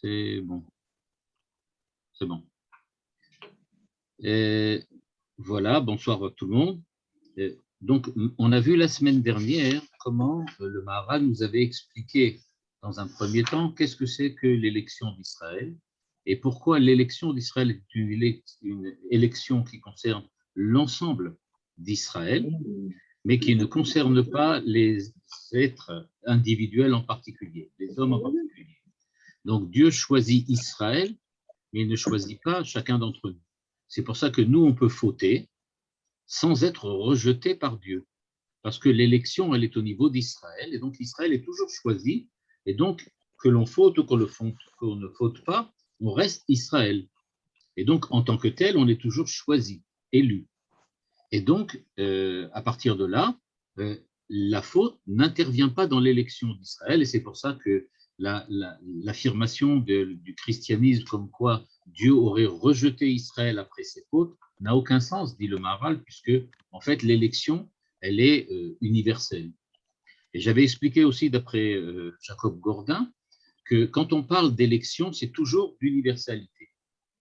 C'est bon. C'est bon. Et voilà, bonsoir à tout le monde. Et donc, on a vu la semaine dernière comment le Maharal nous avait expliqué, dans un premier temps, qu'est-ce que c'est que l'élection d'Israël et pourquoi l'élection d'Israël est une élection qui concerne l'ensemble d'Israël, mais qui ne concerne pas les êtres individuels en particulier, les hommes en particulier. Donc, Dieu choisit Israël, mais il ne choisit pas chacun d'entre nous. C'est pour ça que nous, on peut fauter sans être rejeté par Dieu. Parce que l'élection, elle est au niveau d'Israël, et donc Israël est toujours choisi, et donc que l'on faute ou qu'on ne faute pas, on reste Israël. Et donc, en tant que tel, on est toujours choisi, élu. Et donc, à partir de là, la faute n'intervient pas dans l'élection d'Israël, et c'est pour ça que l'affirmation du christianisme comme quoi Dieu aurait rejeté Israël après ses fautes n'a aucun sens, dit le Maharal, puisque en fait l'élection, elle est universelle. Et j'avais expliqué aussi d'après Jacob Gordin que quand on parle d'élection, c'est toujours d'universalité.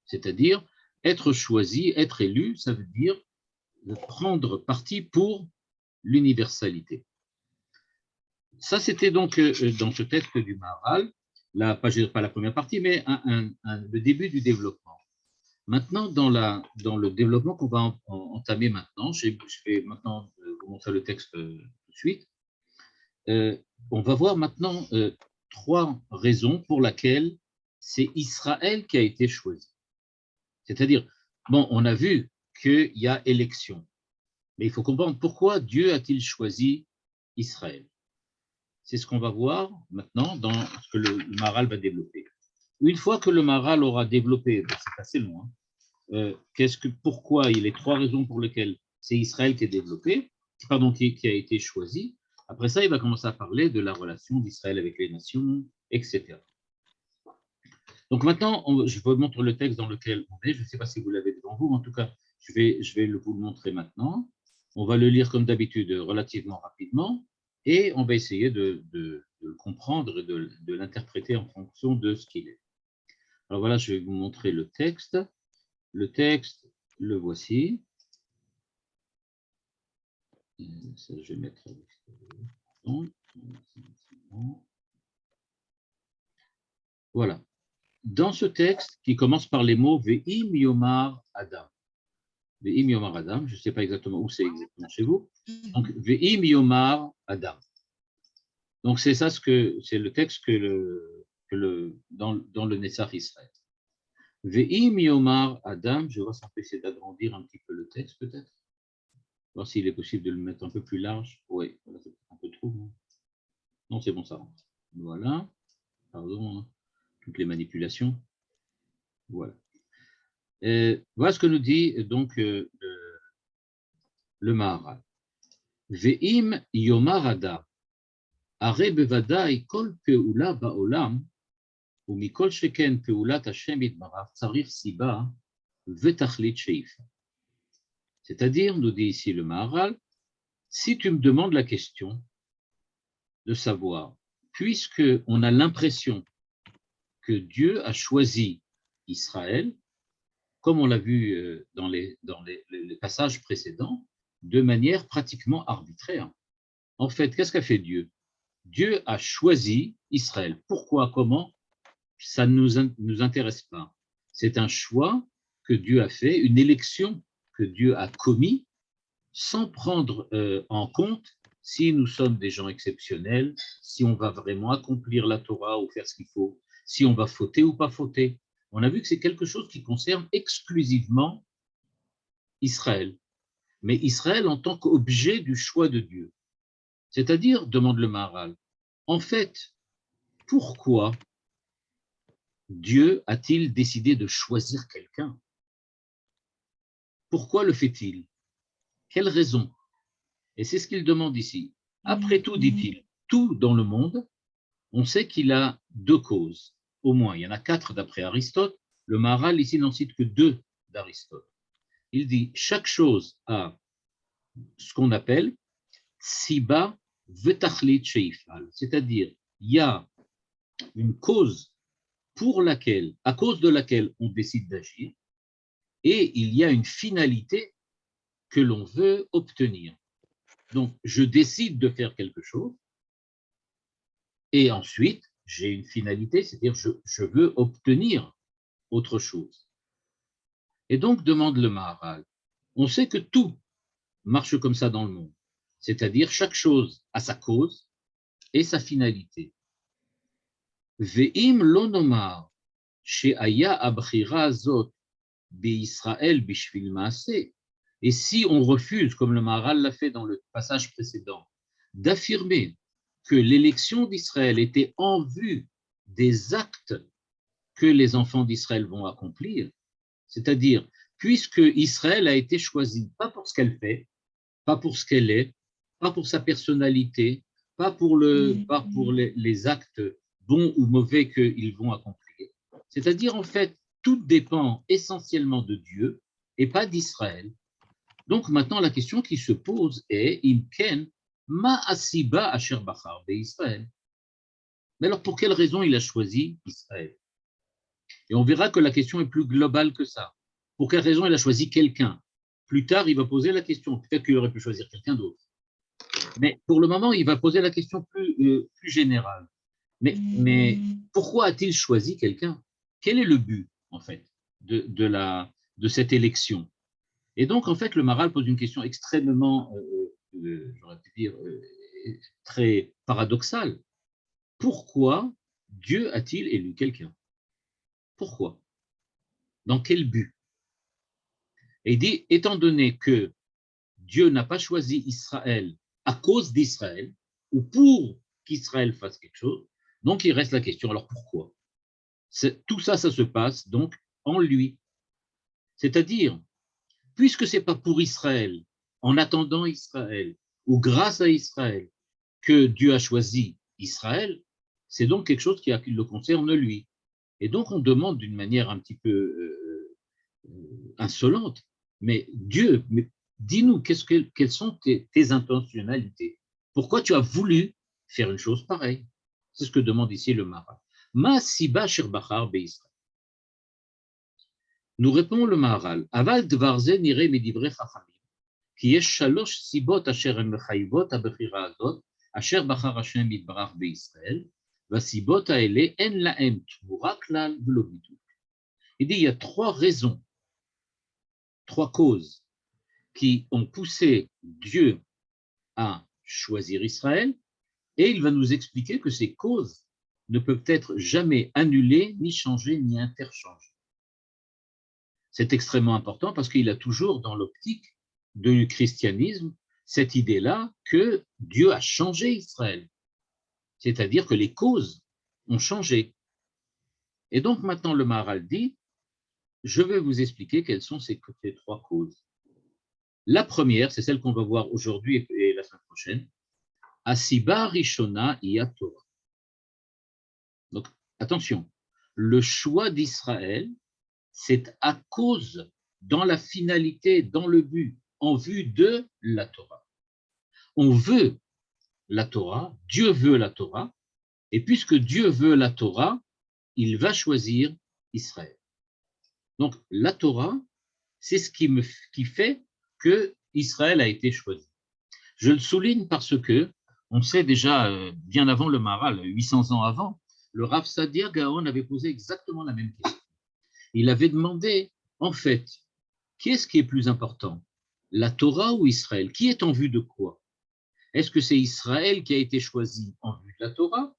C'est-à-dire être choisi, être élu, ça veut dire prendre parti pour l'universalité. Ça, c'était donc dans ce texte du Maharal, pas la première partie, mais le début du développement. Maintenant, dans le développement qu'on va entamer maintenant, je vais maintenant vous montrer le texte tout de suite. On va voir maintenant trois raisons pour lesquelles c'est Israël qui a été choisi. C'est-à-dire, bon, on a vu qu'il y a élection, mais il faut comprendre pourquoi Dieu a-t-il choisi Israël. C'est ce qu'on va voir maintenant dans ce que le Maharal va développer. Une fois que le Maharal aura développé, c'est assez long, pourquoi il y a trois raisons pour lesquelles c'est Israël qui est développé, qui a été choisi. Après ça, il va commencer à parler de la relation d'Israël avec les nations, etc. Donc maintenant, je vous montre le texte dans lequel on est. Je ne sais pas si vous l'avez devant vous, mais en tout cas, je vais vous le montrer maintenant. On va le lire comme d'habitude relativement rapidement et on va essayer de le comprendre et de l'interpréter en fonction de ce qu'il est. Alors voilà, je vais vous montrer le texte. Le texte, le voici. Ça, je vais mettre voilà. Dans ce texte qui commence par les mots Ve'im Yomar Adam. Ve'im Yomar Adam, je ne sais pas exactement où c'est exactement chez vous. Donc, Ve'im Yomar Adam. Donc, c'est ça c'est le texte dans le Nessach Israël. Ve'im Yomar Adam, je vais voir si on peut essayer d'agrandir un petit peu le texte peut-être. Voir s'il est possible de le mettre un peu plus large. Oui, voilà, c'est un peu trop. Non, c'est bon, ça rentre. Voilà. Pardon, toutes les manipulations. Voilà. Voilà ce que nous dit donc le Maharal. Ve'im Yomar Adam. הרי בוודאי כל פעולה בעולם, ומכל שכן פעולת השם יתברך, צריך סיבה ותכלית שאיפה. C'est-à-dire, nous dit ici le Maharal, si tu me demandes la question de savoir, puisque on a l'impression que Dieu a choisi Israël, comme on l'a vu dans les passages précédents, de manière pratiquement arbitraire. En fait, qu'est-ce qu'a fait Dieu? Dieu a choisi Israël. Pourquoi, comment? Ça ne nous intéresse pas. C'est un choix que Dieu a fait, une élection que Dieu a commis sans prendre en compte si nous sommes des gens exceptionnels, si on va vraiment accomplir la Torah ou faire ce qu'il faut, si on va fauter ou pas fauter. On a vu que c'est quelque chose qui concerne exclusivement Israël. Mais Israël en tant qu'objet du choix de Dieu. C'est-à-dire, demande le Maharal, en fait, pourquoi Dieu a-t-il décidé de choisir quelqu'un? Pourquoi le fait-il? Quelle raison? Et c'est ce qu'il demande ici. Après tout, dit-il, tout dans le monde, on sait qu'il a deux causes. Au moins, il y en a quatre d'après Aristote. Le Maharal ici n'en cite que deux d'Aristote. Il dit, chaque chose a ce qu'on appelle Siba Vetachlit Sheifal, c'est-à-dire, il y a une cause à cause de laquelle on décide d'agir, et il y a une finalité que l'on veut obtenir. Donc, je décide de faire quelque chose, et ensuite, j'ai une finalité, c'est-à-dire je veux obtenir autre chose. Et donc, demande le Maharal, on sait que tout marche comme ça dans le monde, c'est-à-dire chaque chose a sa cause et sa finalité. Ve'im lo nomar she'aya abchira azot be'Israël bishvil maaseh. Et si on refuse, comme le Maharal l'a fait dans le passage précédent, d'affirmer que l'élection d'Israël était en vue des actes que les enfants d'Israël vont accomplir, c'est-à-dire, puisque Israël a été choisi, pas pour ce qu'elle fait, pas pour ce qu'elle est, pas pour sa personnalité, pas pour les actes bons ou mauvais qu'ils vont accomplir. C'est-à-dire, en fait, tout dépend essentiellement de Dieu et pas d'Israël. Donc maintenant, la question qui se pose est Imken, ma asiba asher bachar Israël. Mais alors, pour quelle raison il a choisi Israël? Et on verra que la question est plus globale que ça. Pour quelle raison il a choisi quelqu'un? Plus tard, il va poser la question. Peut-être qu'il aurait pu choisir quelqu'un d'autre. Mais pour le moment, il va poser la question plus générale. Mais pourquoi a-t-il choisi quelqu'un? Quel est le but, en fait, de cette élection? Et donc, en fait, le Maharal pose une question extrêmement, j'aurais pu dire, très paradoxale. Pourquoi Dieu a-t-il élu quelqu'un? Pourquoi? Dans quel but? Et il dit, étant donné que Dieu n'a pas choisi Israël à cause d'Israël, ou pour qu'Israël fasse quelque chose, donc il reste la question, alors pourquoi? Tout ça, ça se passe donc en lui. C'est-à-dire, puisque ce n'est pas pour Israël, en attendant Israël, ou grâce à Israël, que Dieu a choisi Israël, c'est donc quelque chose qui le concerne lui. Et donc on demande d'une manière un petit peu insolente, mais Dieu, mais dis-nous, quelles sont tes intentionnalités? Pourquoi tu as voulu faire une chose pareille? C'est ce que demande ici le Maharal. Ma siba shir bachar be'Israël. Nous répond le Maharal. Aval dvar ze nire medivrei chachamim. כי יש 3 סיבות אשר הן מחייבות הבחירה הזאת, אשר בחר השם יתברך בישראל, והסיבות האלה אין להם תמורה כלל ולא ביטול. Il dit, il y a 3 raisons, 3 causes qui ont poussé Dieu à choisir Israël, et il va nous expliquer que ces causes ne peuvent être jamais annulées, ni changées, ni interchangées. C'est extrêmement important parce qu'il a toujours dans l'optique du christianisme cette idée-là que Dieu a changé Israël, c'est-à-dire que les causes ont changé. Et donc maintenant le Maharal dit, je vais vous expliquer quelles sont ces 3 causes. La première, c'est celle qu'on va voir aujourd'hui et la semaine prochaine, Asiba Rishona Iya Torah. Donc attention, le choix d'Israël, c'est à cause, dans la finalité, dans le but, en vue de la Torah. On veut la Torah, Dieu veut la Torah, et puisque Dieu veut la Torah, il va choisir Israël. Donc la Torah, c'est ce qui fait que Israël a été choisi. Je le souligne parce que on sait déjà, bien avant le Maharal, 800 ans avant, le Rav Sadia Gaon avait posé exactement la même question. Il avait demandé, en fait, qu'est-ce qui est plus important, la Torah ou Israël? Qui est en vue de quoi? Est-ce que c'est Israël qui a été choisi en vue de la Torah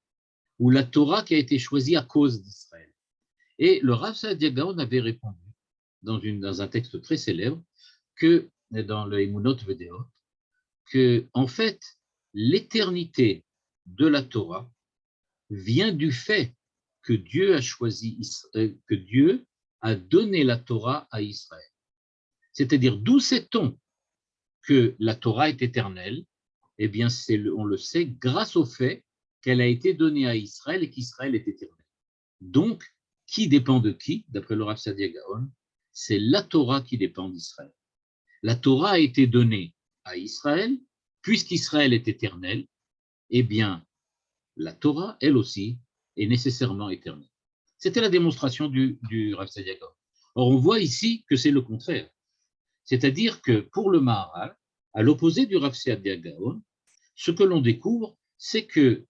ou la Torah qui a été choisie à cause d'Israël? Et le Rav Sadia Gaon avait répondu dans un texte très célèbre que dans le Emunot Vedeot, que en fait l'éternité de la Torah vient du fait que Dieu a choisi, que Dieu a donné la Torah à Israël. C'est-à-dire, d'où sait-on que la Torah est éternelle? Eh bien, on le sait grâce au fait qu'elle a été donnée à Israël et qu'Israël est éternel. Donc, qui dépend de qui, d'après le Rav Sadia Gaon? C'est la Torah qui dépend d'Israël. La Torah a été donnée à Israël, puisqu'Israël est éternel, eh bien, la Torah, elle aussi, est nécessairement éternelle. C'était la démonstration du Rav Tzadia Gaon. Or, on voit ici que c'est le contraire. C'est-à-dire que pour le Maharal, à l'opposé du Rav Tzadia Gaon, ce que l'on découvre, c'est que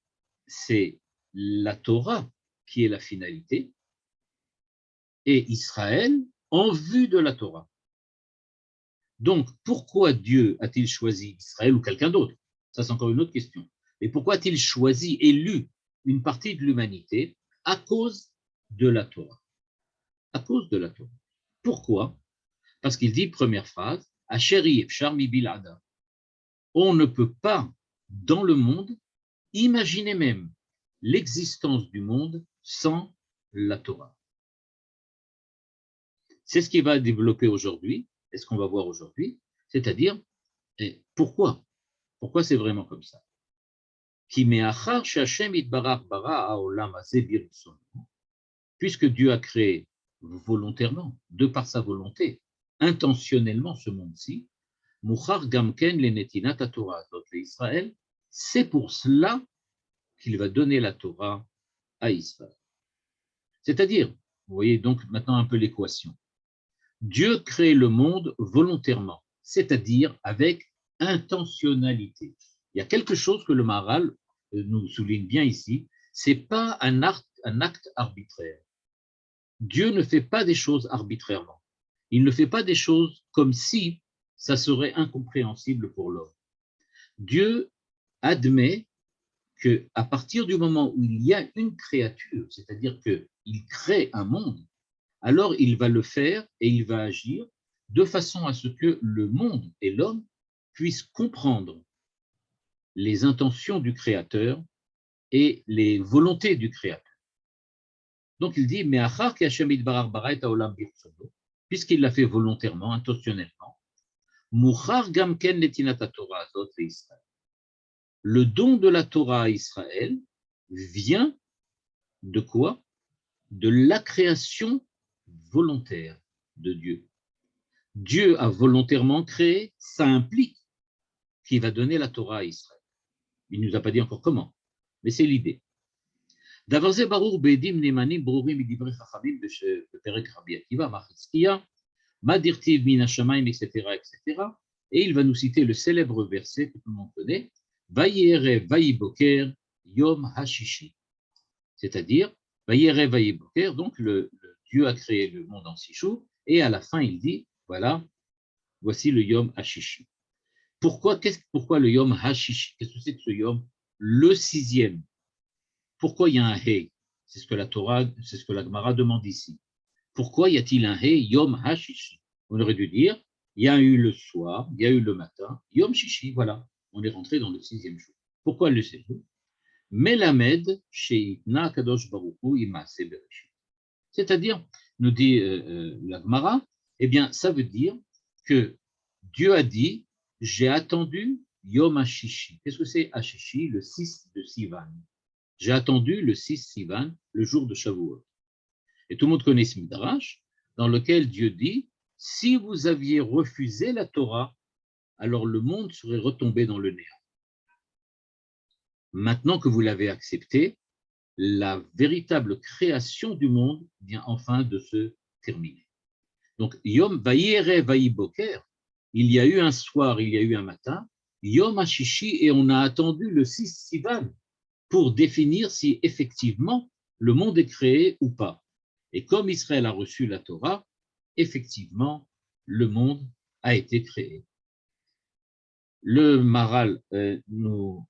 c'est la Torah qui est la finalité et Israël en vue de la Torah. Donc, pourquoi Dieu a-t-il choisi Israël ou quelqu'un d'autre? Ça, c'est encore une autre question. Et pourquoi a-t-il choisi, élu une partie de l'humanité à cause de la Torah? À cause de la Torah. Pourquoi? Parce qu'il dit, première phrase, Asheri efshar mi bil'ada. On ne peut pas, dans le monde, imaginer même l'existence du monde sans la Torah. C'est ce qui va développer aujourd'hui, et ce qu'on va voir aujourd'hui, c'est-à-dire, pourquoi? Pourquoi c'est vraiment comme ça? Puisque Dieu a créé volontairement, de par sa volonté, intentionnellement ce monde-ci, Israël, c'est pour cela qu'il va donner la Torah à Israël. C'est-à-dire, vous voyez donc maintenant un peu l'équation. Dieu crée le monde volontairement, c'est-à-dire avec intentionnalité. Il y a quelque chose que le Maharal nous souligne bien ici, c'est pas un acte arbitraire. Dieu ne fait pas des choses arbitrairement. Il ne fait pas des choses comme si ça serait incompréhensible pour l'homme. Dieu admet qu'à partir du moment où il y a une créature, c'est-à-dire qu'il crée un monde, alors il va le faire et il va agir de façon à ce que le monde et l'homme puissent comprendre les intentions du Créateur et les volontés du Créateur. Donc il dit, puisqu'il l'a fait volontairement, intentionnellement, le don de la Torah à Israël vient de quoi? De la création volontaire de Dieu. Dieu a volontairement créé, ça implique qu'il va donner la Torah à Israël. Il ne nous a pas dit encore comment, mais c'est l'idée. דבר זה ברור בעדים נאמנים ברורים מדברי חכמים בפרק רבי עקיבא, מחזקיה, מה דכתיב מן השמיים, etc., etc. Et il va nous citer le célèbre verset que tout le monde connaît, Vayere vayiboker yom hashishi. C'est-à-dire, Vayere vayiboker, donc le Dieu a créé le monde en 6 jours, et à la fin il dit, voilà, voici le yom hashishi. Pourquoi le yom hashishi? Qu'est-ce que c'est que ce yom? Le 6e. Pourquoi il y a un Hey? C'est ce que la Torah, c'est ce que la Gemara demande ici. Pourquoi y a-t-il un Hey, Yom HaShishi? On aurait dû dire, il y a eu le soir, il y a eu le matin, Yom Shishi, voilà. On est rentré dans le 6e jour. Pourquoi le 6e jour? Melamed sheitna kadosh baruch hu imase bereshit. C'est-à-dire, nous dit la Gemara, eh bien, ça veut dire que Dieu a dit, j'ai attendu Yom HaShishi. Qu'est-ce que c'est HaShishi? Le 6 de Sivan. J'ai attendu le 6 Sivan, le jour de Shavuot. Et tout le monde connaît ce midrash, dans lequel Dieu dit, si vous aviez refusé la Torah, alors le monde serait retombé dans le néant. Maintenant que vous l'avez accepté, la véritable création du monde vient enfin de se terminer. Donc, Yom Vayere Vayiboker, il y a eu un soir, il y a eu un matin, Yom HaShishi, et on a attendu le 6 Sivan, pour définir si effectivement le monde est créé ou pas. Et comme Israël a reçu la Torah, effectivement, le monde a été créé. Le Maharal nous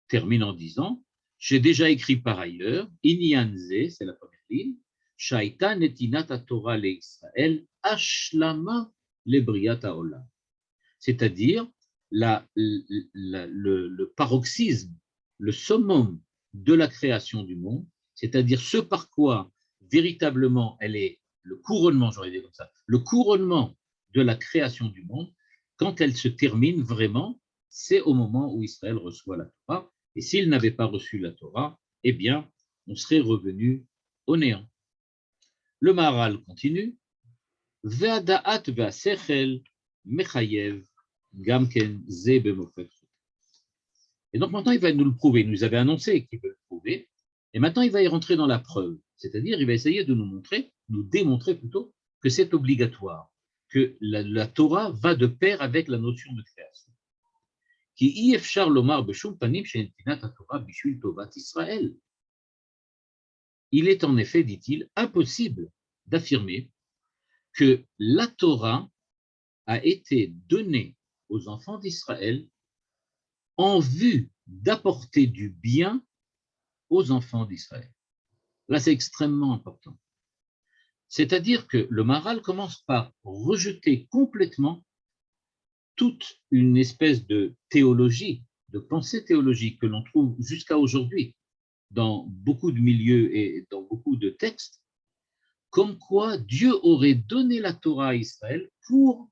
termine en disant, j'ai déjà écrit par ailleurs, Inyanze, c'est la première ligne, Shaita netinat Torah le Israël, ashlama le briat haolam. C'est-à-dire le paroxysme, le summum de la création du monde, c'est-à-dire ce par quoi véritablement elle est le couronnement, j'aurais dit comme ça, le couronnement de la création du monde, quand elle se termine vraiment, c'est au moment où Israël reçoit la Torah. Et s'il n'avait pas reçu la Torah, eh bien, on serait revenu au néant. Le Maharal continue. Ve'ada'at ve'asechel mechayev gamken ze bemofet. Et donc maintenant, il va nous le prouver. Il nous avait annoncé qu'il veut le prouver. Et maintenant, il va y rentrer dans la preuve. C'est-à-dire, il va essayer de nous démontrer plutôt, que c'est obligatoire, que la Torah va de pair avec la notion de création. Qui אי-אפשר לומר בשום פנים שנתינת התורה בשביל טובת ישראל. Il est en effet, dit-il, impossible d'affirmer que la Torah a été donnée aux enfants d'Israël en vue d'apporter du bien aux enfants d'Israël. Là, c'est extrêmement important. C'est-à-dire que le Maharal commence par rejeter complètement toute une espèce de théologie, de pensée théologique que l'on trouve jusqu'à aujourd'hui dans beaucoup de milieux et dans beaucoup de textes, comme quoi Dieu aurait donné la Torah à Israël pour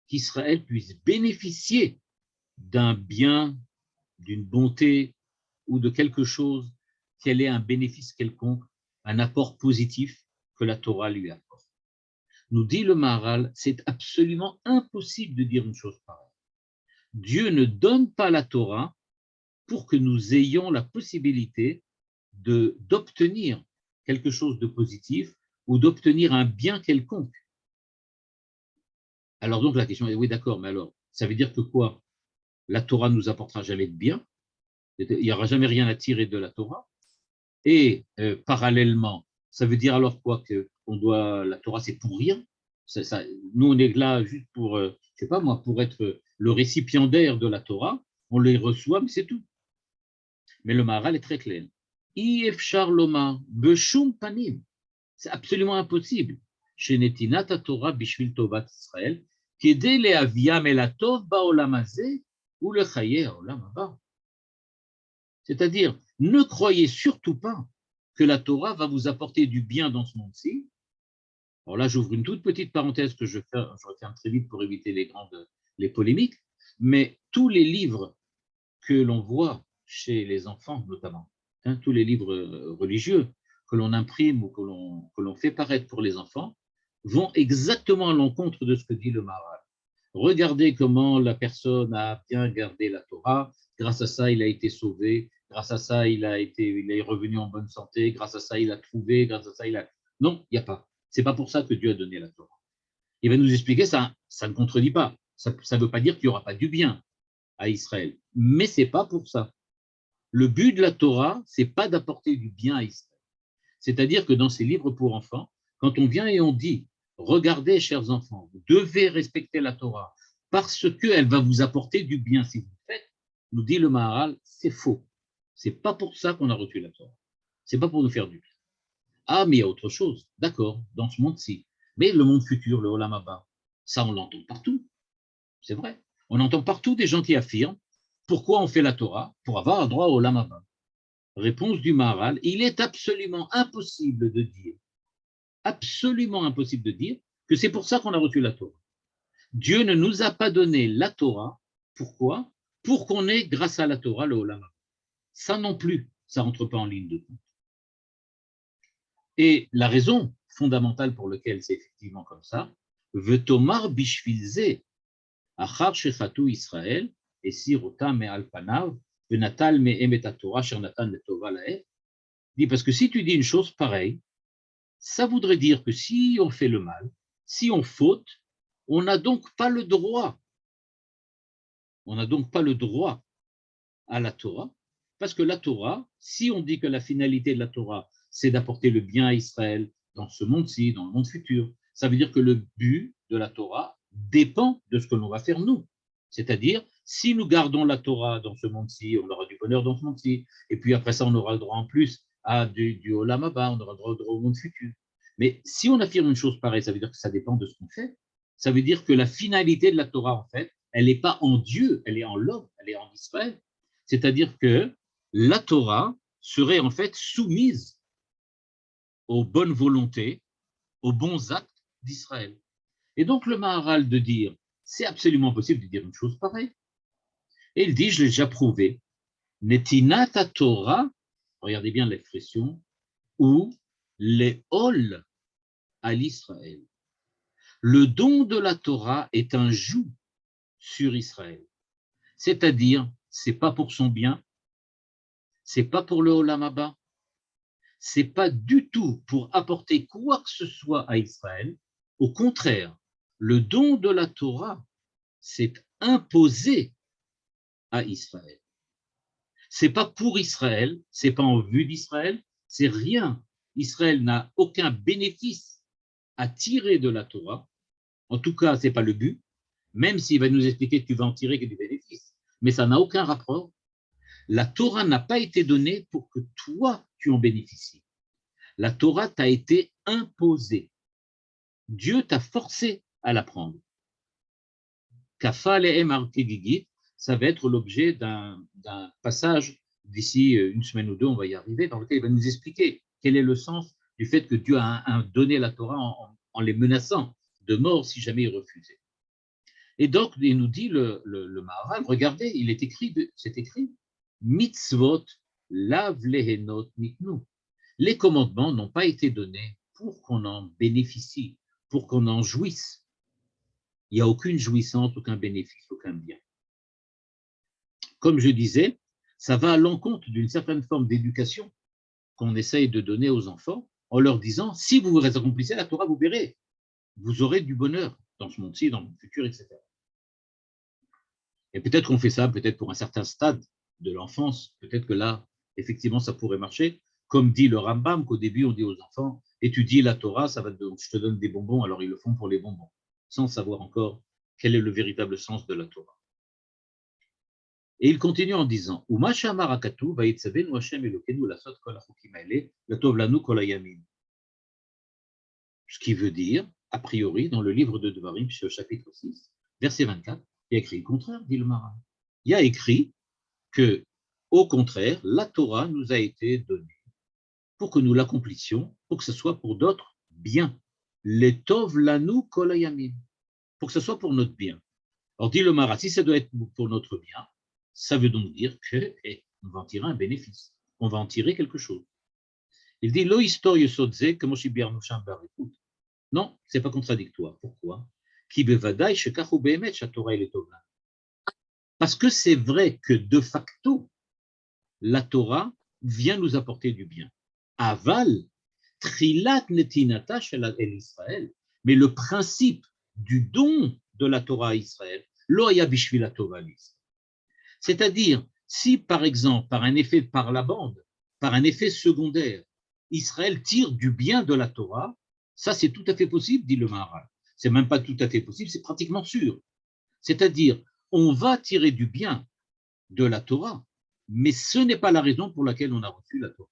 qu'Israël puisse bénéficier d'un bien, d'une bonté ou de quelque chose, qu'elle ait un bénéfice quelconque, un apport positif que la Torah lui apporte. Nous dit le Maharal, c'est absolument impossible de dire une chose pareille. Dieu ne donne pas la Torah pour que nous ayons la possibilité d'obtenir quelque chose de positif ou d'obtenir un bien quelconque. Alors donc la question est, oui d'accord, mais alors ça veut dire que quoi? La Torah ne nous apportera jamais de bien, il n'y aura jamais rien à tirer de la Torah, et parallèlement, ça veut dire alors quoi? Que la Torah c'est pour rien? Nous on est là juste pour, je sais pas moi, pour être le récipiendaire de la Torah, on les reçoit, mais c'est tout. Mais le Maharal est très clair. I'efshar lomar beshum panim. C'est absolument impossible. Chez Netinat Torah bishvil tovat Israël, kedei leaviam el hatov ba'olam hazeh ou lechayer ha'olam haba. C'est-à-dire, ne croyez surtout pas que la Torah va vous apporter du bien dans ce monde-ci. Alors là, j'ouvre une toute petite parenthèse que je referme très vite pour éviter les polémiques, mais tous les livres que l'on voit chez les enfants notamment, tous les livres religieux que l'on imprime ou que l'on fait paraître pour les enfants, vont exactement à l'encontre de ce que dit le Maharal. Regardez comment la personne a bien gardé la Torah, grâce à ça il a été sauvé, grâce à ça il est revenu en bonne santé, grâce à ça il a trouvé, grâce à ça il a... Non, il n'y a pas. C'est pas pour ça que Dieu a donné la Torah. Il va nous expliquer ça, ça ne contredit pas. Ça ne veut pas dire qu'il n'y aura pas du bien à Israël, mais c'est pas pour ça. Le but de la Torah, c'est pas d'apporter du bien à Israël. C'est-à-dire que dans ces livres pour enfants, quand on vient et on dit, regardez, chers enfants, vous devez respecter la Torah parce qu'elle va vous apporter du bien si vous le faites, nous dit le Maharal, c'est faux. C'est pas pour ça qu'on a reçu la Torah. C'est pas pour nous faire du bien. Ah, mais il y a autre chose. D'accord, dans ce monde-ci. Mais le monde futur, le Olam Haba, ça on l'entend partout. C'est vrai. On entend partout des gens qui affirment pourquoi on fait la Torah pour avoir un droit au Olam Haba. Réponse du Maharal, il est absolument impossible de dire que c'est pour ça qu'on a reçu la Torah. Dieu ne nous a pas donné la Torah, pourquoi? Pour qu'on ait, grâce à la Torah, le Olam Haba. Ça non plus, ça rentre pas en ligne de compte. Et la raison fondamentale pour laquelle c'est effectivement comme ça, Vetomar bishvilze, achar shechatu Israël, et sirota me alpanav, venatal me emet Torah, shernatan letova laeh. Dit parce que si tu dis une chose pareille, ça voudrait dire que si on fait le mal, si on faute, on n'a donc pas le droit. On n'a donc pas le droit à la Torah, parce que la Torah, si on dit que la finalité de la Torah, c'est d'apporter le bien à Israël dans ce monde-ci, dans le monde futur, ça veut dire que le but de la Torah dépend de ce que l'on va faire nous. C'est-à-dire, si nous gardons la Torah dans ce monde-ci, on aura du bonheur dans ce monde-ci, et puis après ça, on aura le droit en plus à du Olam Haba, on aura le droit au monde futur. Mais si on affirme une chose pareille, ça veut dire que ça dépend de ce qu'on fait. Ça veut dire que la finalité de la Torah, en fait, elle n'est pas en Dieu, elle est en l'homme, elle est en Israël. C'est-à-dire que la Torah serait en fait soumise aux bonnes volontés, aux bons actes d'Israël. Et donc le Maharal de dire, c'est absolument possible de dire une chose pareille. Et il dit, je l'ai déjà prouvé, Netinat Torah, regardez bien l'expression, ou les hol à l'Israël. Le don de la Torah est un joug sur Israël. C'est-à-dire, c'est pas pour son bien, c'est pas pour le Olam Haba, Ce n'est pas du tout pour apporter quoi que ce soit à Israël. Au contraire, le don de la Torah s'est imposé à Israël. Ce n'est pas pour Israël, ce n'est pas en vue d'Israël, c'est rien. Israël n'a aucun bénéfice à tirer de la Torah. En tout cas, ce n'est pas le but, même s'il va nous expliquer que tu vas en tirer que du bénéfice. Mais ça n'a aucun rapport. La Torah n'a pas été donnée pour que toi, tu en bénéficies. La Torah t'a été imposée. Dieu t'a forcé à l'apprendre. Kafal et Martigigit, ça va être l'objet d'un passage d'ici une semaine ou deux, on va y arriver, dans lequel il va nous expliquer quel est le sens du fait que Dieu a donné la Torah en les menaçant de mort si jamais ils refusaient. Et donc, il nous dit le Maharal, regardez, c'est écrit, mitzvot lav lehenot niknu. Les commandements n'ont pas été donnés pour qu'on en bénéficie, pour qu'on en jouisse. Il n'y a aucune jouissance, aucun bénéfice, aucun bien. Comme je disais, ça va à l'encontre d'une certaine forme d'éducation qu'on essaye de donner aux enfants en leur disant, si vous accomplissez la Torah, vous verrez, vous aurez du bonheur dans ce monde-ci, dans le futur, etc. Et peut-être qu'on fait ça, peut-être pour un certain stade de l'enfance, peut-être que là, effectivement, ça pourrait marcher. Comme dit le Rambam, qu'au début, on dit aux enfants, étudie la Torah, je te donne des bonbons, alors ils le font pour les bonbons, sans savoir encore quel est le véritable sens de la Torah. Et il continue en disant, ce qui veut dire, a priori, dans le livre de Devarim, chapitre 6, verset 24, il y a écrit le contraire, dit le Maharal. Il y a écrit que, au contraire, la Torah nous a été donnée pour que nous l'accomplissions, pour que ce soit pour d'autres biens. Les tov lanu kol hayamim, pour que ce soit pour notre bien. Alors, dit le Maharal, si ça doit être pour notre bien, ça veut donc dire qu'on va en tirer un bénéfice, on va en tirer quelque chose. Il dit, lo historie sodze, comme non, ce n'est pas contradictoire. Pourquoi? Parce que c'est vrai que de facto, la Torah vient nous apporter du bien. Aval, trilat netinata shel Israël, mais le principe du don de la Torah à Israël, lo haya bishvil Torah. C'est-à-dire, si par exemple, par un effet par la bande, par un effet secondaire, Israël tire du bien de la Torah, ça c'est tout à fait possible, dit le Maharal. C'est même pas tout à fait possible, c'est pratiquement sûr. C'est-à-dire, on va tirer du bien de la Torah, mais ce n'est pas la raison pour laquelle on a reçu la Torah.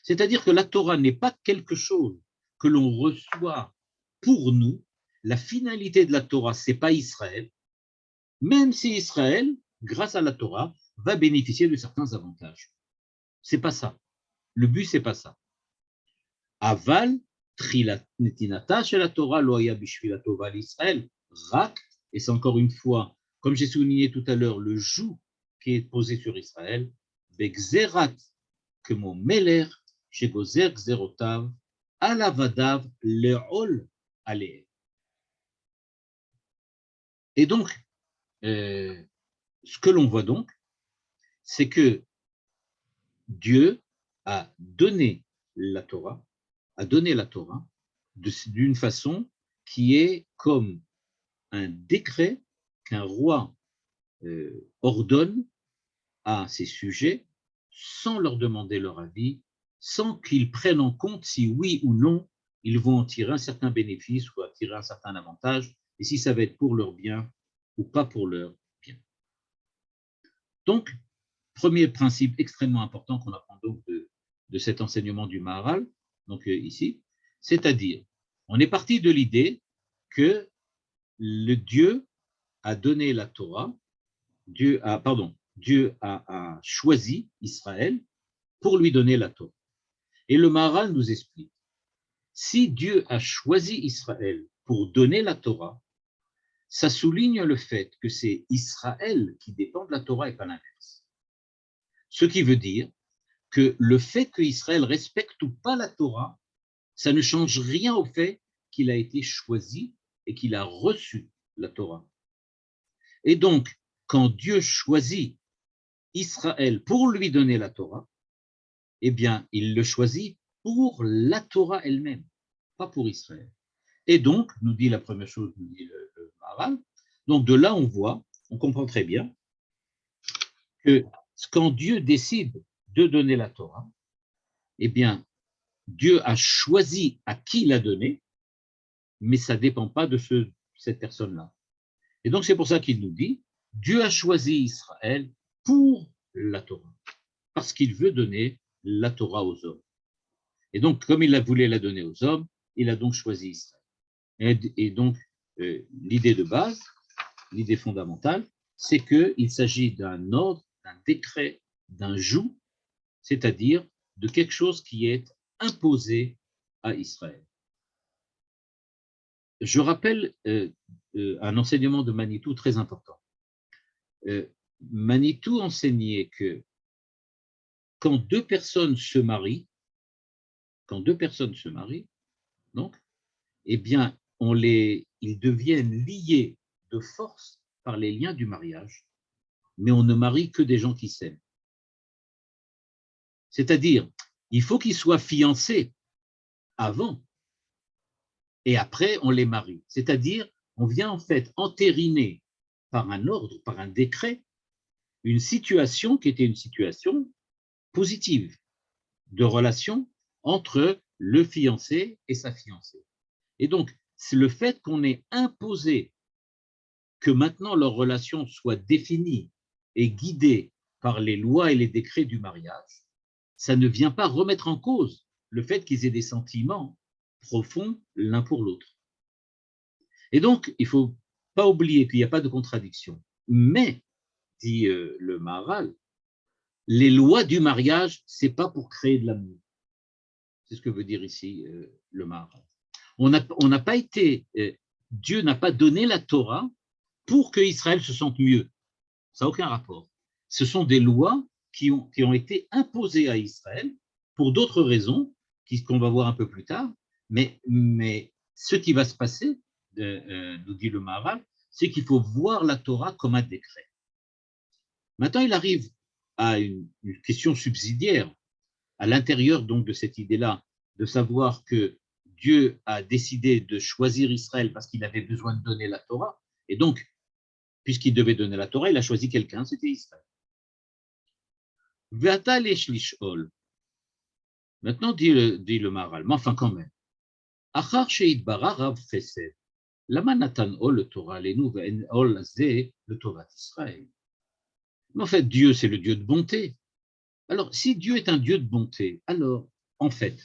C'est-à-dire que la Torah n'est pas quelque chose que l'on reçoit pour nous. La finalité de la Torah, c'est pas Israël, même si Israël, grâce à la Torah, va bénéficier de certains avantages. C'est pas ça. Le but, c'est pas ça. Aval, trilat netinata chez la Torah, loya bishvil tova l'Israël, rak, et c'est encore une fois, comme j'ai souligné tout à l'heure, le joug qui est posé sur Israël, begzerat, que mon meler, chez gozer gzerotav, alavadav, le'ol, aleh. Et donc, ce que l'on voit donc, c'est que Dieu a donné la Torah, d'une façon qui est comme un décret qu'un roi ordonne à ses sujets sans leur demander leur avis, sans qu'ils prennent en compte si oui ou non ils vont en tirer un certain bénéfice ou en tirer un certain avantage, et si ça va être pour leur bien ou pas pour leur bien. Donc, premier principe extrêmement important qu'on apprend donc de cet enseignement du Maharal, donc ici, c'est-à-dire, on est parti de l'idée que le Dieu a donné la Torah, Dieu a choisi Israël pour lui donner la Torah. Et le Maharal nous explique, si Dieu a choisi Israël pour donner la Torah, ça souligne le fait que c'est Israël qui dépend de la Torah et pas l'inverse. Ce qui veut dire que le fait qu'Israël respecte ou pas la Torah, ça ne change rien au fait qu'il a été choisi et qu'il a reçu la Torah. Et donc, quand Dieu choisit Israël pour lui donner la Torah, eh bien, il le choisit pour la Torah elle-même, pas pour Israël. Et donc, nous dit la première chose, nous dit le Maharal, donc de là on comprend très bien que quand Dieu décide de donner la Torah, eh bien, Dieu a choisi à qui la donner, mais ça ne dépend pas de cette personne-là. Et donc, c'est pour ça qu'il nous dit, Dieu a choisi Israël pour la Torah, parce qu'il veut donner la Torah aux hommes. Et donc, comme il a voulu la donner aux hommes, il a donc choisi Israël. Et donc, l'idée de base, l'idée fondamentale, c'est qu'il s'agit d'un ordre, d'un décret, d'un joug, c'est-à-dire de quelque chose qui est imposé à Israël. Je rappelle un enseignement de Manitou très important. Manitou enseignait que quand deux personnes se marient, donc, eh bien, ils deviennent liés de force par les liens du mariage, mais on ne marie que des gens qui s'aiment. C'est-à-dire, il faut qu'ils soient fiancés avant, et après, on les marie. C'est-à-dire, on vient en fait entériner par un ordre, par un décret, une situation qui était une situation positive de relation entre le fiancé et sa fiancée. Et donc, c'est le fait qu'on ait imposé que maintenant leur relation soit définie et guidée par les lois et les décrets du mariage, ça ne vient pas remettre en cause le fait qu'ils aient des sentiments profonds l'un pour l'autre. Et donc, il ne faut pas oublier qu'il n'y a pas de contradiction. Mais, dit le Maharal, les lois du mariage, ce n'est pas pour créer de l'amour. C'est ce que veut dire ici le Maharal. On n'a pas été, Dieu n'a pas donné la Torah pour que Israël se sente mieux. Ça n'a aucun rapport. Ce sont des lois qui ont été imposées à Israël pour d'autres raisons, qu'on va voir un peu plus tard, mais ce qui va se passer, nous dit le Maharal, c'est qu'il faut voir la Torah comme un décret. Maintenant, il arrive à une question subsidiaire à l'intérieur donc de cette idée-là, de savoir que Dieu a décidé de choisir Israël parce qu'il avait besoin de donner la Torah, et donc, puisqu'il devait donner la Torah, il a choisi quelqu'un, c'était Israël. Maintenant, dit le Maharal, mais enfin quand même, Achar sheitbara rav chesed, lama natan ol le Torah alenu ve'en ol ze le Tovat Israël. Mais en fait, Dieu, c'est le Dieu de bonté. Alors, si Dieu est un Dieu de bonté, alors, en fait,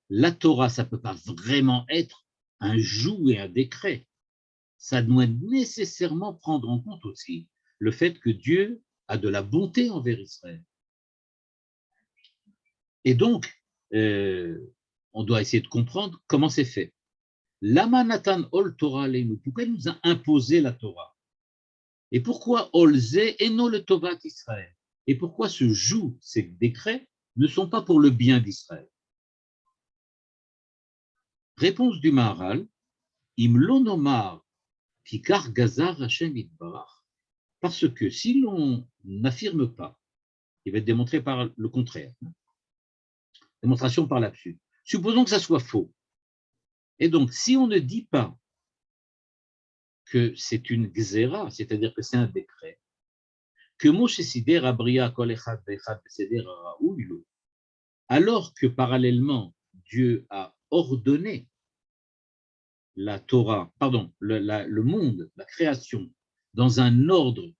la Torah, ça ne peut pas vraiment être un joug et un décret. Ça doit nécessairement prendre en compte aussi le fait que Dieu a de la bonté envers Israël. Et donc, on doit essayer de comprendre comment c'est fait. Lama Natan Ol Torah Aleinu, pourquoi il nous a imposé la Torah? Et pourquoi Olze eno le Tovat Israël? Et pourquoi ce joug, ces décrets, ne sont pas pour le bien d'Israël? Réponse du Maharal, Im lonomar kikar gazar Hashem itbarach, parce que si l'on n'affirme pas, il va être démontré par le contraire, démonstration par l'absurde. Supposons que ça soit faux. Et donc, si on ne dit pas que c'est une gzera, c'est-à-dire que c'est un décret, que Moshe Sider Abria Kol Echad Ve'echad Beseder Raoulu, alors que parallèlement, Dieu a ordonné la Torah, pardon, le monde, la création, dans un ordre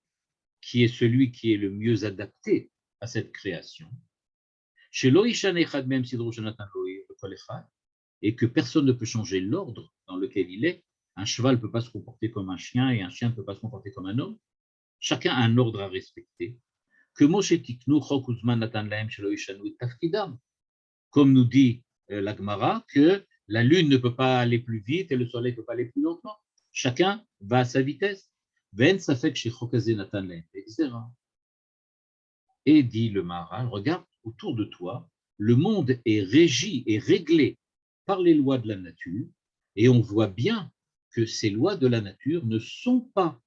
qui est celui qui est le mieux adapté à cette création, et que personne ne peut changer l'ordre dans lequel il est. Un cheval ne peut pas se comporter comme un chien et un chien ne peut pas se comporter comme un homme. Chacun a un ordre à respecter. Que comme nous dit la Gemara, que la lune ne peut pas aller plus vite et le soleil ne peut pas aller plus lentement. Chacun va à sa vitesse. Et dit le Maharal, regarde autour de toi, le monde est régi et réglé par les lois de la nature, et on voit bien que ces lois de la nature ne sont pas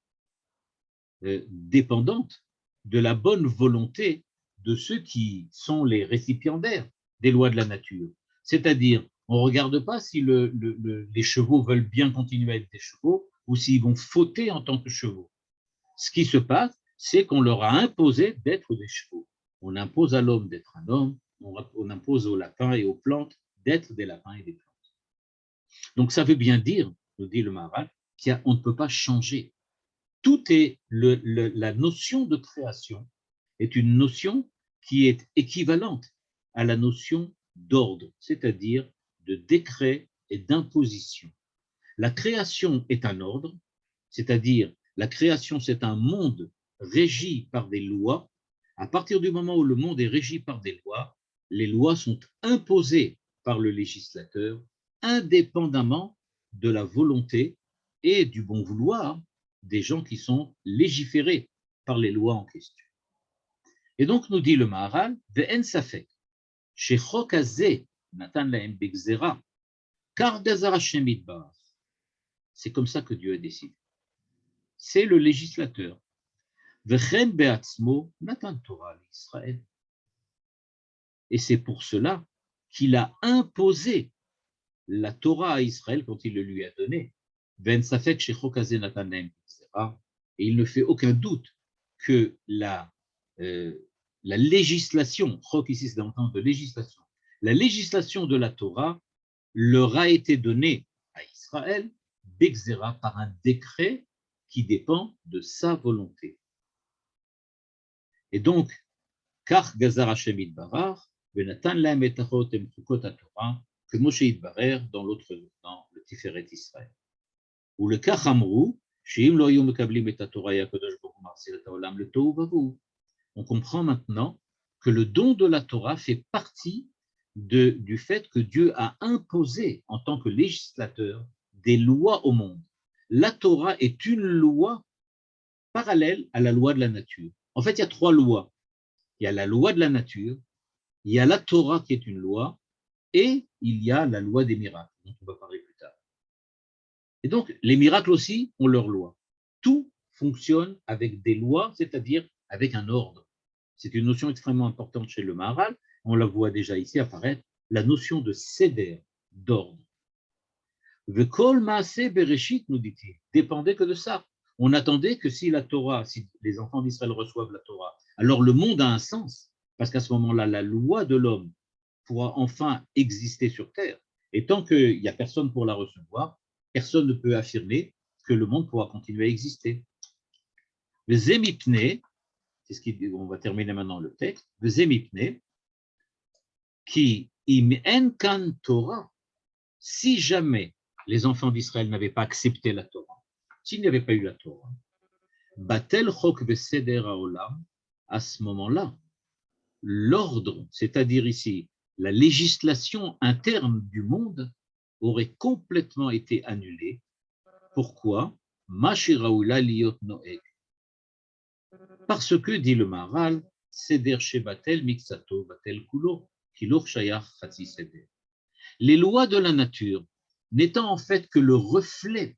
dépendantes de la bonne volonté de ceux qui sont les récipiendaires des lois de la nature. C'est-à-dire, on ne regarde pas si les chevaux veulent bien continuer à être des chevaux ou s'ils vont fauter en tant que chevaux. Ce qui se passe, c'est qu'on leur a imposé d'être des chevaux. On impose à l'homme d'être un homme, on impose aux lapins et aux plantes d'être des lapins et des plantes. Donc ça veut bien dire, nous dit le Maharal, qu'on ne peut pas changer. Tout est la notion de création est une notion qui est équivalente à la notion d'ordre, c'est-à-dire de décret et d'imposition. La création est un ordre, c'est-à-dire la création, c'est un monde régi par des lois. À partir du moment où le monde est régi par des lois, les lois sont imposées par le législateur indépendamment de la volonté et du bon vouloir des gens qui sont légiférés par les lois en question. Et donc, nous dit le Maharal, ve'en safek, shechok hazeh natan lahem begzera, kar gazar Hashem yitbarach. C'est comme ça que Dieu a décidé. C'est le législateur. Vechen be'atzmo natan Torah l'Israël. Et c'est pour cela qu'il a imposé la Torah à Israël quand il le lui a donné. Ve'en safek shechok hazeh natan lahem begzera. Et il ne fait aucun doute que la législation, chok ici c'est dans le temps de législation, la législation de la Torah leur a été donnée à Israël, bexera, par un décret qui dépend de sa volonté. Et donc, car gazar Hashem yitbarach, venatan lahem et achot et metzukot haTorah, que Moshe yitbarer dans l'autre, dans le Tiferet Israël. Ou le kach amrou, sheim lo hayu mekablim et haTorah yakadosh baruch hu marsil et haolam le tohu vavu. On comprend maintenant que le don de la Torah fait partie du fait que Dieu a imposé en tant que législateur des lois au monde. La Torah est une loi parallèle à la loi de la nature. En fait, il y a trois lois. Il y a la loi de la nature, il y a la Torah qui est une loi, et il y a la loi des miracles, dont on va parler plus tard. Et donc, les miracles aussi ont leur loi. Tout fonctionne avec des lois, c'est-à-dire avec un ordre. C'est une notion extrêmement importante chez le Maharal. On la voit déjà ici apparaître, la notion de seder, d'ordre. Vekol maaseh bereshit, nous dit-il, dépendait que de ça. On attendait que si la Torah, si les enfants d'Israël reçoivent la Torah, alors le monde a un sens, parce qu'à ce moment-là, la loi de l'homme pourra enfin exister sur Terre. Et tant qu'il n'y a personne pour la recevoir, personne ne peut affirmer que le monde pourra continuer à exister. Le Zemipne, c'est ce qui, on va terminer maintenant le texte, le Zemipne, qui im en kan Torah, si jamais les enfants d'Israël n'avaient pas accepté la Torah, s'il n'y avait pas eu la Torah, batel chok veseder haolam, à ce moment-là, l'ordre, c'est-à-dire ici la législation interne du monde, aurait complètement été annulée. Pourquoi? Mashiraoula liot noek. Parce que, dit le Maharal, seder shebatel mixato batel kulo, kilor shayach chatzi seder. Les lois de la nature, n'étant en fait que le reflet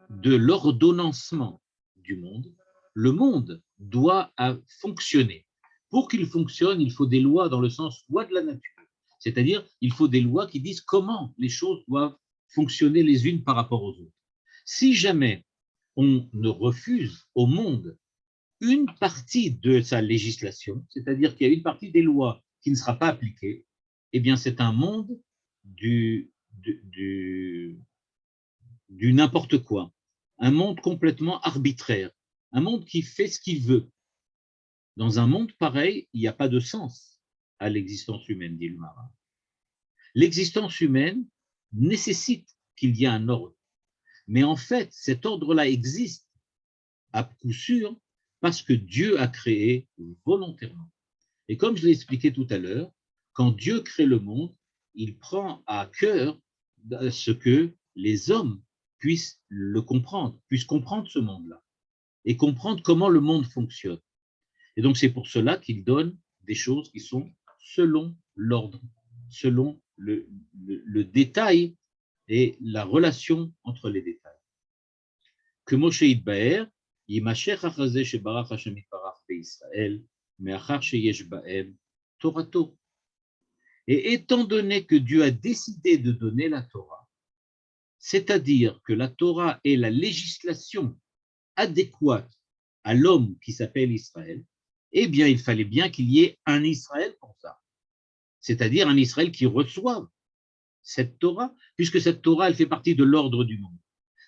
de l'ordonnancement du monde, le monde doit fonctionner. Pour qu'il fonctionne, il faut des lois dans le sens loi de la nature. C'est-à-dire, il faut des lois qui disent comment les choses doivent fonctionner les unes par rapport aux autres. Si jamais on ne refuse au monde une partie de sa législation, c'est-à-dire qu'il y a une partie des lois qui ne sera pas appliquée, eh bien c'est un monde du n'importe quoi, un monde complètement arbitraire, un monde qui fait ce qu'il veut. Dans un monde pareil, il n'y a pas de sens à l'existence humaine, dit le Maharal. L'existence humaine nécessite qu'il y ait un ordre. Mais en fait, cet ordre-là existe à coup sûr parce que Dieu a créé volontairement. Et comme je l'ai expliqué tout à l'heure, quand Dieu crée le monde, il prend à cœur ce que les hommes puissent le comprendre, puissent comprendre ce monde-là et comprendre comment le monde fonctionne. Et donc, c'est pour cela qu'il donne des choses qui sont selon l'ordre, selon le détail et la relation entre les détails. Que Moshe Yitbaer, Yimashech achazeh shebarach Hashem yitbarach beIsraël, me'achar sheyesh ba'em Torato. Et étant donné que Dieu a décidé de donner la Torah, c'est-à-dire que la Torah est la législation adéquate à l'homme qui s'appelle Israël, eh bien, il fallait bien qu'il y ait un Israël pour ça. C'est-à-dire un Israël qui reçoive cette Torah, puisque cette Torah, elle fait partie de l'ordre du monde.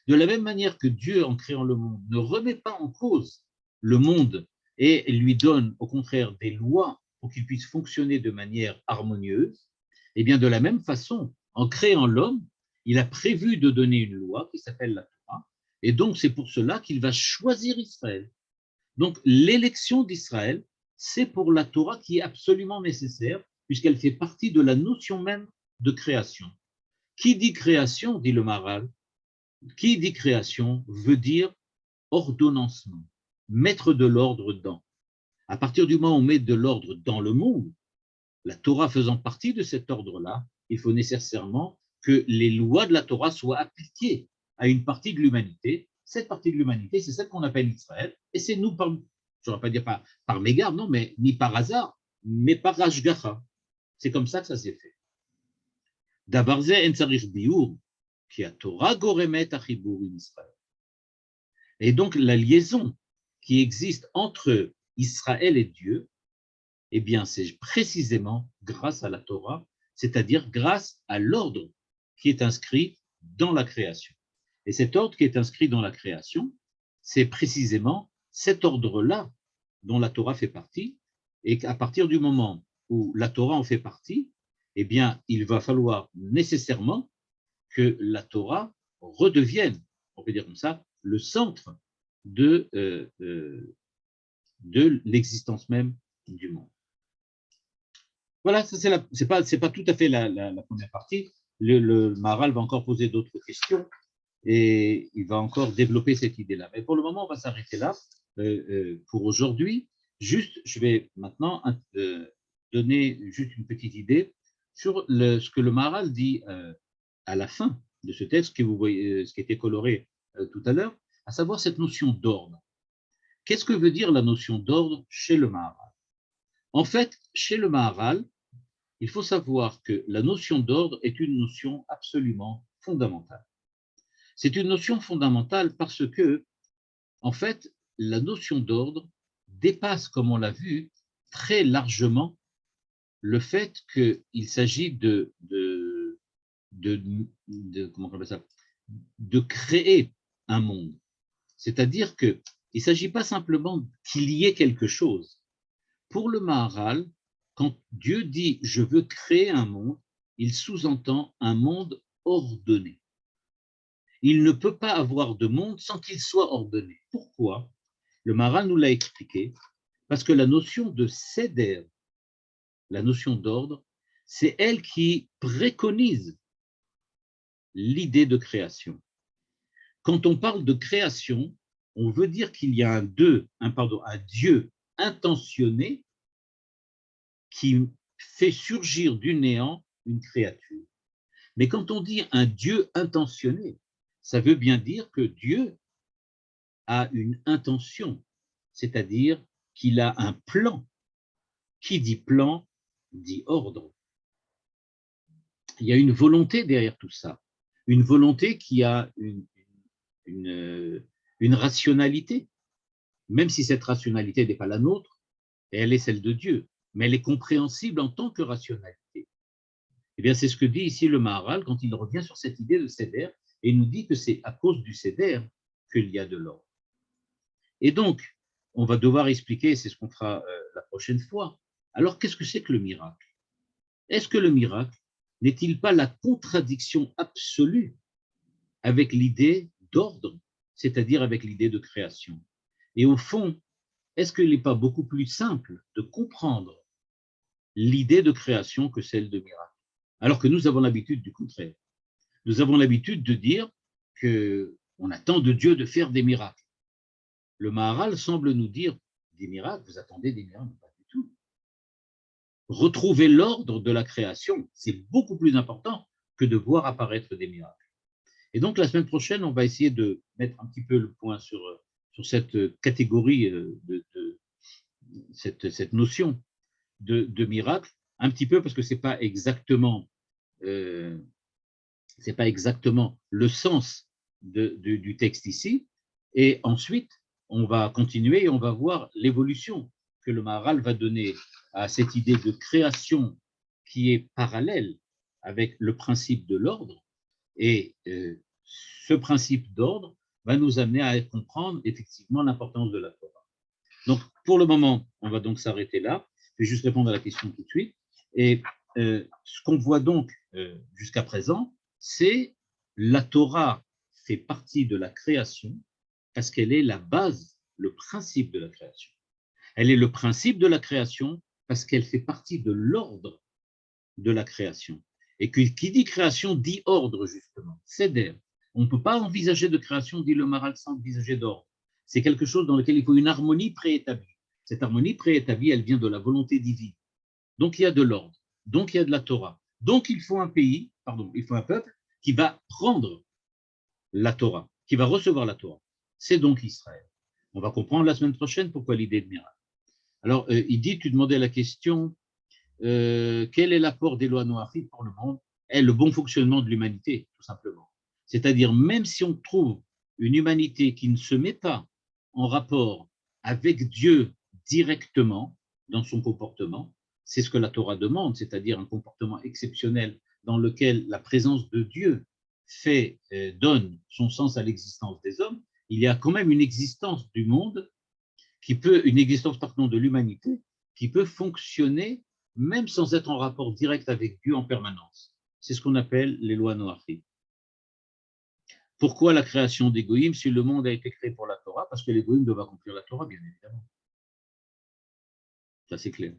De la même manière que Dieu, en créant le monde, ne remet pas en cause le monde et lui donne, au contraire, des lois pour qu'il puisse fonctionner de manière harmonieuse, eh bien, de la même façon, en créant l'homme, il a prévu de donner une loi qui s'appelle la Torah, et donc c'est pour cela qu'il va choisir Israël. Donc, l'élection d'Israël, c'est pour la Torah qui est absolument nécessaire, puisqu'elle fait partie de la notion même de création. Qui dit création, dit le Maharal, qui dit création veut dire ordonnancement, mettre de l'ordre dans. À partir du moment où on met de l'ordre dans le monde, la Torah faisant partie de cet ordre-là, il faut nécessairement que les lois de la Torah soient appliquées à une partie de l'humanité. Cette partie de l'humanité, c'est celle qu'on appelle Israël, et c'est nous, je ne vais pas dire par mégarde, non, mais ni par hasard, mais par Hashgacha. C'est comme ça que ça s'est fait. Dabarze en tzarich biur, qui a Torah goremet achibur in Israël. Et donc, la liaison qui existe entre Israël et Dieu, eh bien, c'est précisément grâce à la Torah, c'est-à-dire grâce à l'ordre qui est inscrit dans la création. Et cet ordre qui est inscrit dans la création, c'est précisément cet ordre-là dont la Torah fait partie, et qu'à partir du moment où la Torah en fait partie, eh bien, il va falloir nécessairement que la Torah redevienne, on peut dire comme ça, le centre de l'existence même du monde. Voilà, c'est pas tout à fait la première partie. Le Maharal va encore poser d'autres questions et il va encore développer cette idée-là. Mais pour le moment, on va s'arrêter là pour aujourd'hui. Juste, je vais maintenant donner juste une petite idée sur ce que le Maharal dit à la fin de ce texte que vous voyez, ce qui était coloré tout à l'heure, à savoir cette notion d'ordre. Qu'est-ce que veut dire la notion d'ordre chez le Maharal? En fait, chez le Maharal, il faut savoir que la notion d'ordre est une notion absolument fondamentale. C'est une notion fondamentale parce que, en fait, la notion d'ordre dépasse, comme on l'a vu, très largement le fait qu'il s'agit comment on appelle ça, de créer un monde. C'est-à-dire qu'il ne s'agit pas simplement qu'il y ait quelque chose. Pour le Maharal, quand Dieu dit « je veux créer un monde », il sous-entend un monde ordonné. Il ne peut pas avoir de monde sans qu'il soit ordonné. Pourquoi? Le Maharal nous l'a expliqué, parce que la notion de seder, la notion d'ordre, c'est elle qui préconise l'idée de création. Quand on parle de création, on veut dire qu'il y a un Dieu intentionné qui fait surgir du néant une créature. Mais quand on dit un Dieu intentionné, ça veut bien dire que Dieu a une intention, c'est-à-dire qu'il a un plan. Qui dit plan, dit ordre. Il y a une volonté derrière tout ça, une volonté qui a une rationalité, même si cette rationalité n'est pas la nôtre, et elle est celle de Dieu, mais elle est compréhensible en tant que rationalité. Eh bien, c'est ce que dit ici le Maharal quand il revient sur cette idée de Seder, et il nous dit que c'est à cause du Seder qu'il y a de l'ordre. Et donc, on va devoir expliquer, c'est ce qu'on fera la prochaine fois. Alors, qu'est-ce que c'est que le miracle? Est-ce que le miracle n'est-il pas la contradiction absolue avec l'idée d'ordre, c'est-à-dire avec l'idée de création? Et au fond, est-ce qu'il n'est pas beaucoup plus simple de comprendre l'idée de création que celle de miracle? Alors que nous avons l'habitude du contraire. Nous avons l'habitude de dire qu'on attend de Dieu de faire des miracles. Le Maharal semble nous dire des miracles, vous attendez des miracles? Pas du tout. Retrouver l'ordre de la création, c'est beaucoup plus important que de voir apparaître des miracles. Et donc, la semaine prochaine, on va essayer de mettre un petit peu le point sur cette catégorie, cette notion de miracle, un petit peu parce que ce n'est pas exactement le sens du texte ici. Et ensuite, on va continuer et on va voir l'évolution que le Maharal va donner à cette idée de création qui est parallèle avec le principe de l'ordre. Et ce principe d'ordre va nous amener à comprendre effectivement l'importance de la Torah. Donc, pour le moment, on va donc s'arrêter là. Je vais juste répondre à la question tout de suite. Et ce qu'on voit donc jusqu'à présent, c'est la Torah fait partie de la création parce qu'elle est la base, le principe de la création. Elle est le principe de la création parce qu'elle fait partie de l'ordre de la création. Et qui dit création dit ordre, justement. Seder. On ne peut pas envisager de création, dit le Maharal, sans envisager d'ordre. C'est quelque chose dans lequel il faut une harmonie préétablie. Cette harmonie préétablie, elle vient de la volonté divine. Donc il y a de l'ordre. Donc il y a de la Torah. Donc il faut un peuple qui va prendre la Torah, qui va recevoir la Torah. C'est donc Israël. On va comprendre la semaine prochaine pourquoi l'idée de miracle. Alors, il dit, tu demandais la question, quel est l'apport des lois noachides pour le monde et le bon fonctionnement de l'humanité, tout simplement. C'est-à-dire, même si on trouve une humanité qui ne se met pas en rapport avec Dieu directement dans son comportement, c'est ce que la Torah demande, c'est-à-dire un comportement exceptionnel dans lequel la présence de Dieu donne son sens à l'existence des hommes. Il y a quand même une existence du monde une existence de l'humanité qui peut fonctionner même sans être en rapport direct avec Dieu en permanence. C'est ce qu'on appelle les lois noachides. Pourquoi la création des goïms si le monde a été créé pour la Torah? Parce que les goïms doivent accomplir la Torah, bien évidemment. Ça, c'est clair.